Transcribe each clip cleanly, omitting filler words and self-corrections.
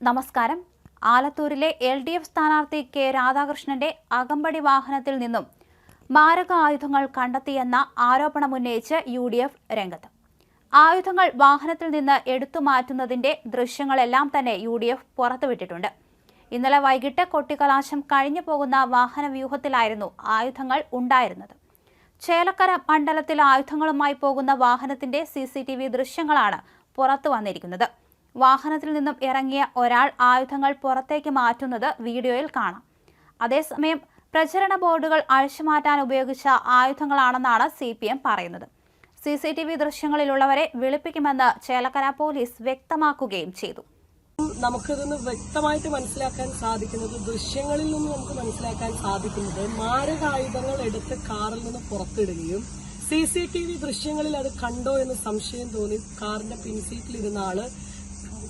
നമസ്കാരം. ആലത്തൂരിലെ LDF സ്ഥാനാർത്ഥി K രാധാകൃഷ്ണന്റെ അകമ്പടി വാഹനത്തിൽ നിന്നും മാരക ആയുധങ്ങൾ കണ്ടെത്തിയെന്ന ആരോപണമുന്നയിച്ച് UDF രംഗത്ത്. ആയുധങ്ങൾ വാഹനത്തിൽ നിന്ന് എടുത്തു മാറ്റുന്നതിന്റെ ദൃശ്യങ്ങളെല്ലാം തന്നെ UDF പുറത്തുവിട്ടിട്ടുണ്ട്. ഇന്നലെ വൈകിട്ട് കൊട്ടിക്കലാശം കഴിഞ്ഞു പോകുന്ന വാഹനവ്യൂഹത്തിലായിരുന്നു ആയുധങ്ങൾ ഉണ്ടായിരുന്നത്. ചേലക്കര മണ്ഡലത്തിൽ ആയുധങ്ങളുമായി പോകുന്ന വാഹനത്തിന്റെ CCTV ദൃശ്യങ്ങളാണ് പുറത്തു വന്നിരിക്കുന്നത്. വാഹനത്തിൽ നിന്നും ഇറങ്ങിയ ഒരാൾ ആയുധങ്ങൾ പുറത്തേക്ക് മാറ്റുന്നത് വീഡിയോയിൽ കാണാം. അതേസമയം പ്രചരണ ബോർഡുകൾ അഴിച്ചുമാറ്റാൻ ഉപയോഗിച്ച ആയുധങ്ങളാണെന്നാണ് CPM പറയുന്നത്. CCTV ദൃശ്യങ്ങളിലുള്ളവരെ വിളിപ്പിക്കുമെന്ന് ചേലക്കര പോലീസ് വ്യക്തമാക്കുകയും ചെയ്തു. നമുക്കിതൊന്ന് വ്യക്തമായിട്ട് മനസ്സിലാക്കാൻ സാധിക്കുന്നത്, ദൃശ്യങ്ങളിൽ നിന്ന് നമുക്ക് മനസ്സിലാക്കാൻ സാധിക്കുന്നത്, മാരകായുധങ്ങൾ എടുത്ത് കാറിൽ നിന്ന് പുറത്തിടുകയും CCTV ദൃശ്യങ്ങളിൽ അത് കണ്ടോ എന്ന് സംശയം തോന്നി കാറിന്റെ പിൻസീറ്റിലിരുന്ന ആള്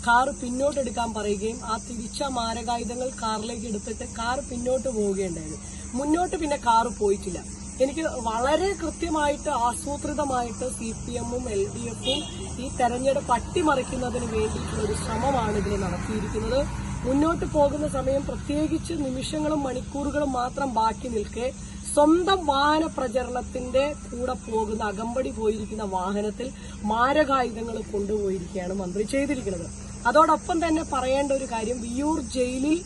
കാർ പിന്നോട്ടെടുക്കാൻ പറയുകയും ആ തിരിച്ച മാരകായുധങ്ങൾ കാറിലേക്ക് എടുത്തിട്ട് കാർ പിന്നോട്ട് പോവുകയുണ്ടായിരുന്നു. മുന്നോട്ട് പിന്നെ കാറ് പോയിട്ടില്ല. എനിക്ക് വളരെ കൃത്യമായിട്ട് ആസൂത്രിതമായിട്ട് CPM-ഉം LDF-ഉം ഈ തെരഞ്ഞെടുപ്പ് അട്ടിമറിക്കുന്നതിന് വേണ്ടിയിട്ടുള്ള ഒരു ശ്രമമാണ് ഇതിൽ നടത്തിയിരിക്കുന്നത്. മുന്നോട്ട് പോകുന്ന സമയം പ്രത്യേകിച്ച് നിമിഷങ്ങളും മണിക്കൂറുകളും മാത്രം ബാക്കി നിൽക്കെ സ്വന്തം വാഹന പ്രചരണത്തിന്റെ കൂടെ പോകുന്ന അകമ്പടി പോയിരിക്കുന്ന വാഹനത്തിൽ മാരകായുധങ്ങൾ കൊണ്ടുപോയിരിക്കുകയാണ് മന്ത്രി ചെയ്തിരിക്കുന്നത്. അതോടൊപ്പം തന്നെ പറയേണ്ട ഒരു കാര്യം, വിയ്യൂർ ജയിലിൽ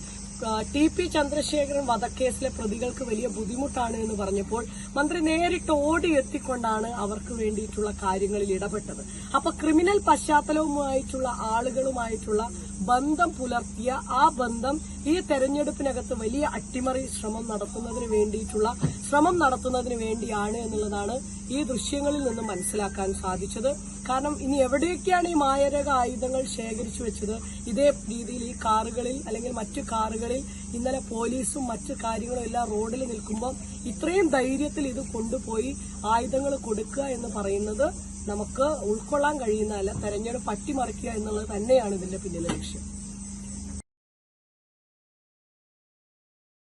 TP ചന്ദ്രശേഖരൻ വധക്കേസിലെ പ്രതികൾക്ക് വലിയ ബുദ്ധിമുട്ടാണ് എന്ന് പറഞ്ഞപ്പോൾ മന്ത്രി നേരിട്ട് ഓടി എത്തിക്കൊണ്ടാണ് അവർക്ക് വേണ്ടിയിട്ടുള്ള കാര്യങ്ങളിൽ ഇടപെട്ടത്. അപ്പൊ ക്രിമിനൽ പശ്ചാത്തലവുമായിട്ടുള്ള ആളുകളുമായിട്ടുള്ള ബന്ധം പുലർത്തിയ ആ ബന്ധം ഈ തെരഞ്ഞെടുപ്പിനകത്ത് വലിയ അട്ടിമറി ശ്രമം നടത്തുന്നതിന് വേണ്ടിയാണ് എന്നുള്ളതാണ് ഈ ദൃശ്യങ്ങളിൽ നിന്ന് മനസ്സിലാക്കാൻ സാധിച്ചത്. കാരണം ഇനി എവിടെയൊക്കെയാണ് ഈ മാരക ആയുധങ്ങൾ ശേഖരിച്ചു വെച്ചത്, ഇതേ രീതിയിൽ ഈ കാറുകളിൽ അല്ലെങ്കിൽ മറ്റു കാറുകളിൽ ഇന്നലെ പോലീസും മറ്റു കാര്യങ്ങളും എല്ലാം റോഡിൽ നിൽക്കുമ്പോൾ ഇത്രയും ധൈര്യത്തിൽ ഇത് കൊണ്ടുപോയി ആയുധങ്ങൾ കൊടുക്കുക എന്ന് പറയുന്നത് നമുക്ക് ഉൾക്കൊള്ളാൻ കഴിയുന്നതല്ല. തെരഞ്ഞെടുപ്പ് അട്ടിമറിക്കുക എന്നുള്ളത് തന്നെയാണ് ഇതിന്റെ പിന്നിലെ ലക്ഷ്യം.